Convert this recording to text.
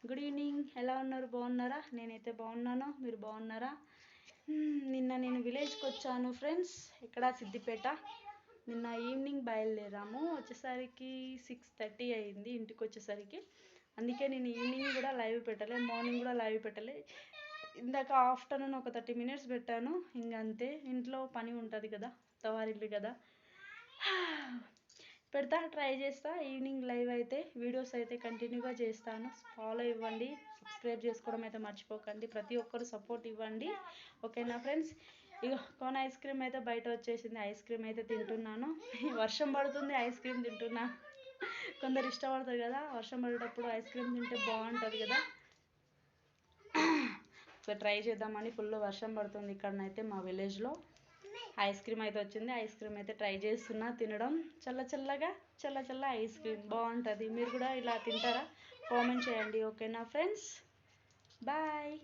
Good evening. ఎలా ఉన్నారు? బాగున్నారా? నేనైతే బాగున్నాను. మీరు బాగున్నారా? నిన్న నేను విలేజ్కి వచ్చాను ఫ్రెండ్స్. ఇక్కడ సిద్దిపేట. నిన్న ఈవినింగ్ బయలుదేరాము. వచ్చేసరికి 6:30 అయింది ఇంటికి వచ్చేసరికి. అందుకే నేను ఈవినింగ్ కూడా లైవ్ పెట్టలే, మార్నింగ్ కూడా లైవ్ పెట్టలే. ఇందాక ఆఫ్టర్నూన్ ఒక 30 మినిట్స్ పెట్టాను. ఇంకంతే, ఇంట్లో పని ఉంటుంది కదా, తవారిల్లు కదా, పెడతా, ట్రై చేస్తా. ఈవినింగ్ లైవ్ అయితే వీడియోస్ అయితే కంటిన్యూగా చేస్తాను. ఫాలో ఇవ్వండి, సబ్స్క్రైబ్ చేసుకోవడం అయితే మర్చిపోకండి. ప్రతి ఒక్కరు సపోర్ట్ ఇవ్వండి, ఓకేనా ఫ్రెండ్స్. ఇక కోన్ ఐస్ క్రీమ్ అయితే బయట వచ్చేసింది. ఐస్ క్రీమ్ అయితే తింటున్నాను. వర్షం పడుతుంది, ఐస్ క్రీమ్ తింటున్నా. కొందరు ఇష్టపడతారు కదా, వర్షం పడేటప్పుడు ఐస్ క్రీమ్ తింటే బాగుంటుంది కదా. సో ట్రై చేద్దామని. ఫుల్ వర్షం పడుతుంది ఇక్కడనైతే మా విలేజ్లో. ఐస్ క్రీమ్ అయితే వచ్చింది. ఐస్ క్రీమ్ అయితే ట్రై చేస్తున్నా తినడం. చల్ల ఐస్ క్రీమ్ బాగుంటుంది. మీరు కూడా ఇలా తింటారా? కామెంట్ చేయండి, ఓకేనా ఫ్రెండ్స్. బాయ్.